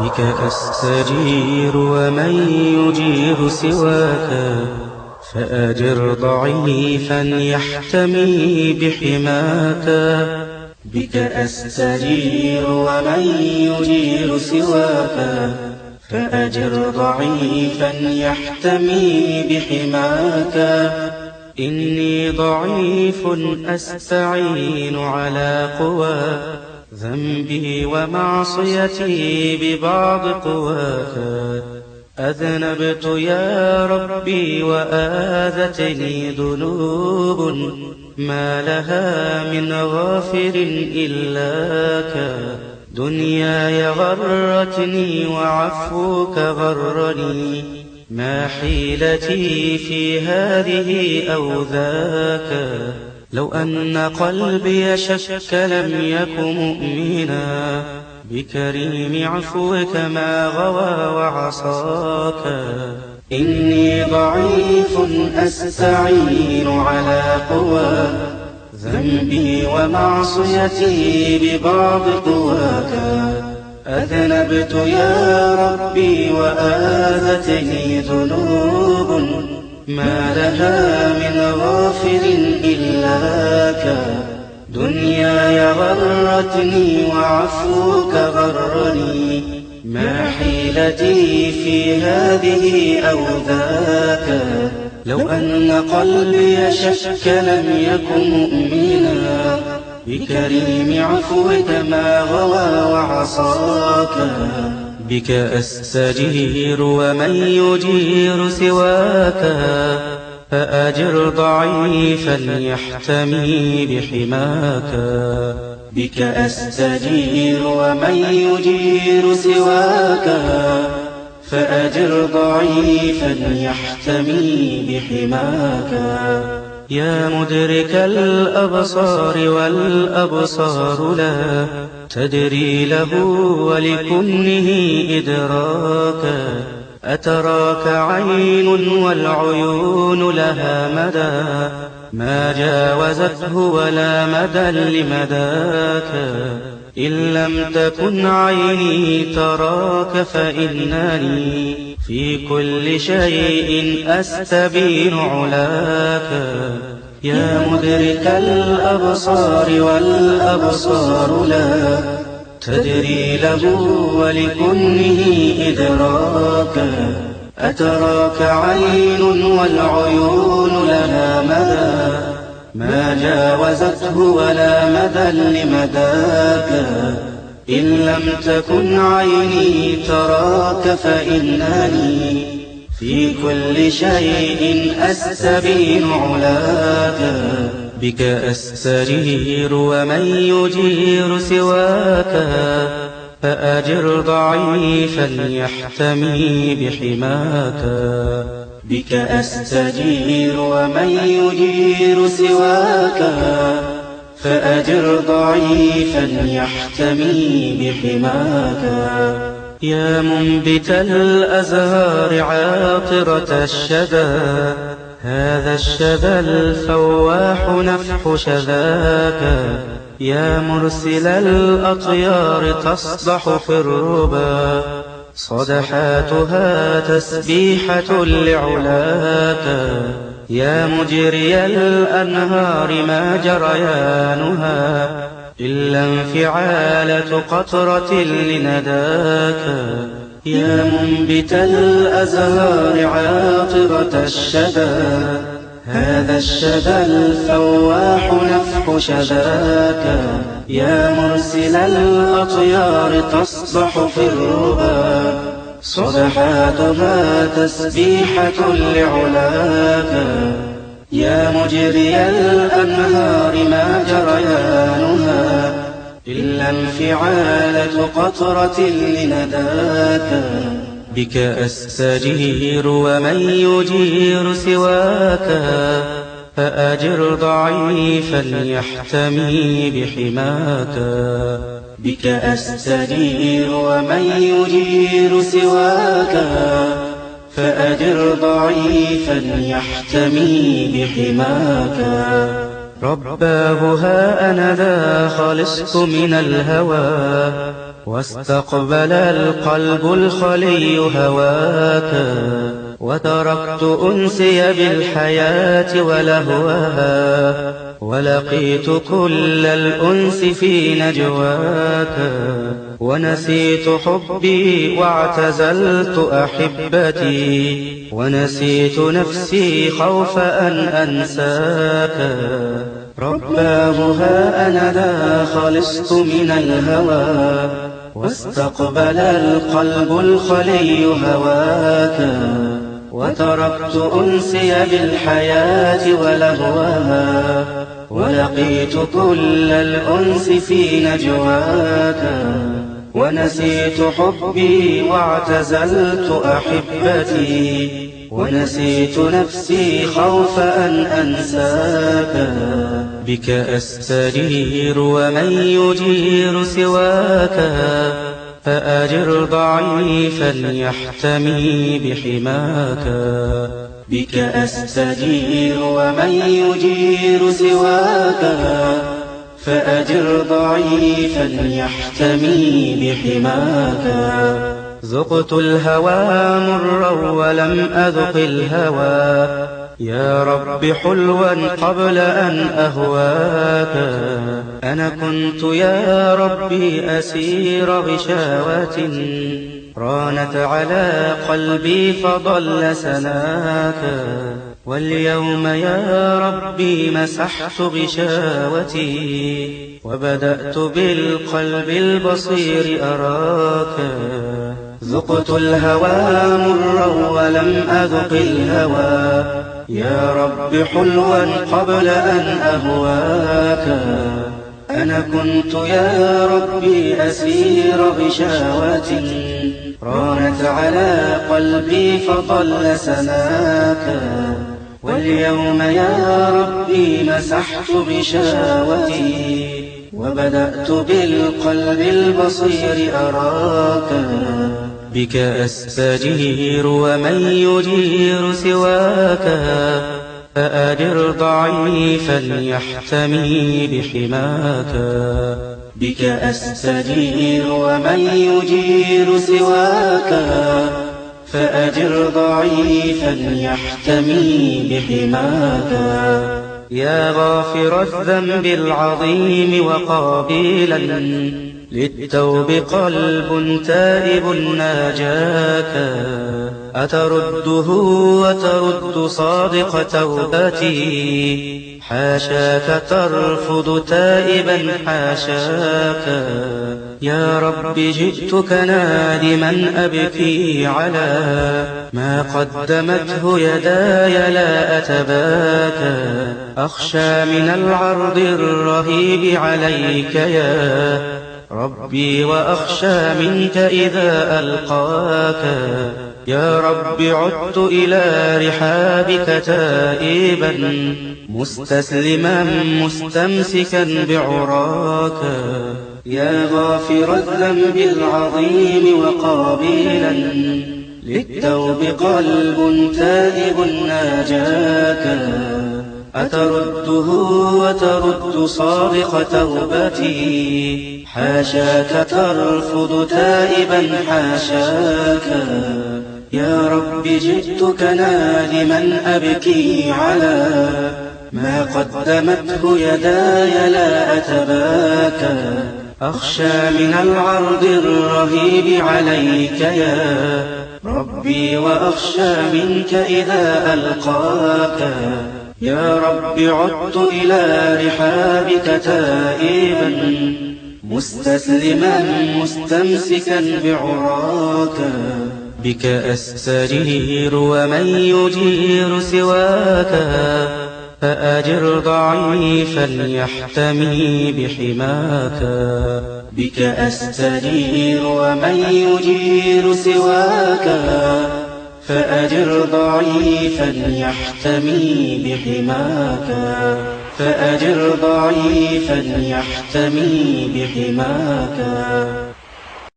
بك أستجير ومن يجير سواك، فأجر ضعيفا يحتمي بحماك. بك أستجير ومن يجير سواك، فأجر ضعيفا يحتمي بحماك. إني ضعيف أستعين على قوى ذنبي ومعصيتي ببعض قواك. أذنبت يا ربي وآذتني ذنوب ما لها من غافر إلاك. دنياي غرتني وعفوك غرني، ما حيلتي في هذه أو ذاك. لو أن قلبي شك لم يك مؤمنا، بكريم عفوك ما غوى وعصاك. إني ضعيف أستعين على قوى ذنبي ومعصيتي ببعض قواك. أذنبت يا ربي وآذتني ذنوب ما لها من غافر إلاك. دنياي غرتني وعفوك غرني، ما حيلتي في هذه أو ذاك. لو أن قلبي شك لم يك مؤمنا، بكريم عفوك ما غوى وعصاك. بك أستجير ومن يجير سواك، فأجر ضعيفا يحتمي بحماك. بك أستجير ومن يجير سواك، فأجر ضعيفا يحتمي بحماك. يا مدرك الأبصار والأبصار لا تدري له ولكنه إدراكا. أتراك عين والعيون لها مدى، ما جاوزته ولا مدى لمداك. إن لم تكن عيني تراك فإنني في كل شيء أستبين علاك. يا مدرك الأبصار والأبصار لا تدري له ولكنه إدراكا. أتراك عين والعيون لها مدى، ما جاوزته ولا مدى لمداك. إن لم تكن عيني تراك فإنني في كل شيء أستبين علاك. بك أستجير ومن يجير سواك، فأجر ضعيفا يحتمي بحماك. بك أستجير ومن يجير سواك، فأجر ضعيفا يحتمي بحماك. يا منبت الأزهار عاطرة الشذا، هذا الشذا الفواح نفح شذاك. يا مرسل الأطيار تصدح في الربا، صدحاتها تسبيحة لعلاك. يا مجري الأنهار ما جريانها إلا انفعالة قطرة لنداك. يا منبت الأزهار عاطرة الشذا، هذا الشذا الفواح نفح شذاك. يا مرسل الأطيار تصدح في الربا، صدحاتها تسبيحة لعلاك. يا مجري الأنهار ما جريانها إلا انفعالة قطرة لنداك. بك أستجير ومن يجير سواك، فأجر ضعيفا يحتمي بحماك. بك أستجير ومن يجير سواك، فأجر ضعيفا يحتمي بحماك. رباه ها أنا ذا خلصت من الهوى، واستقبل القلب الخلي هواك، وتركت أنسي بالحياة ولهوها، ولقيت كل الأنس في نجواك، ونسيت حبي واعتزلت أحبتي، ونسيت نفسي خوف أن أنساك. رباه ها أنا ذا خلصت من الهوى، واستقبل القلب الخلي هواك، وتركت أنسي بالحياة ولهوها، ولقيت كل الأنس في نجواك، ونسيت حبي واعتزلت أحبتي، ونسيت نفسي خوف أن أنساك. بك أستجير ومن يجير سواك، فأجر ضعيفا يحتمي بحماك. بك أستجير ومن يجير سواك، فأجر ضعيفا يحتمي بحماك. ذقت الهوى مرا ولم أذق الهوى، يا رب حلوا قبل أن أهواك. أنا كنت يا ربي أسير غشاوة، رانت على قلبي فضل سناك. واليوم يا ربي مسحت غشاوتي، وبدأت بالقلب البصير أراك. ذقت الهوى مرا ولم أذق الهوى، يا رب حلوا قبل أن أهواك. أنا كنت يا ربي أسير غشاوة، رانت على قلبي فضل سناك. واليوم يا ربي مسحت غشاوتي، وبدأت بالقلب البصير أراك. بك أستجير ومن يجير سواك، فأجر ضعيفا يحتمي بحماك. بك أستجير ومن يجير سواك، فأجر ضعيفا يحتمي بحماك. يا غافر الذنب العظيم وقابلا للتوب قلب تائب ناجاك. أترده وترد صادق توبتي، حاشاك ترفض تائبا حاشاك. يا رب جئتك نادما أبكي على ما قدمته يداي لا أتباكى. أخشى من العرض الرهيب عليك يا ربي، وأخشى منك إذا ألقاك. يا رب عدت إلى رحابك تائبا مستسلما مستمسكا بعراك. يا غافر الذنب العظيم وقابلا للتوب قلب تائب ناجاك. أترده وترد صادق توبتي، حاشاك ترفض تائبا حاشاك. يا رب جئتك نادما أبكي على ما قدمته يداي لا أتباكى. أخشى من العرض الرهيب عليك يا ربي، وأخشى منك إذا ألقاك. يا رب عدت إلى رحابك تائبا مستسلما مستمسكا بعراك. بك أستجير ومن يجير سواك، فأجر ضعيفا يحتمي بحماك. بك أستجير ومن يجير سواك، فأجر ضعيفا يحتمي بحماك. فأجر ضعيفا يحتمي بحماك.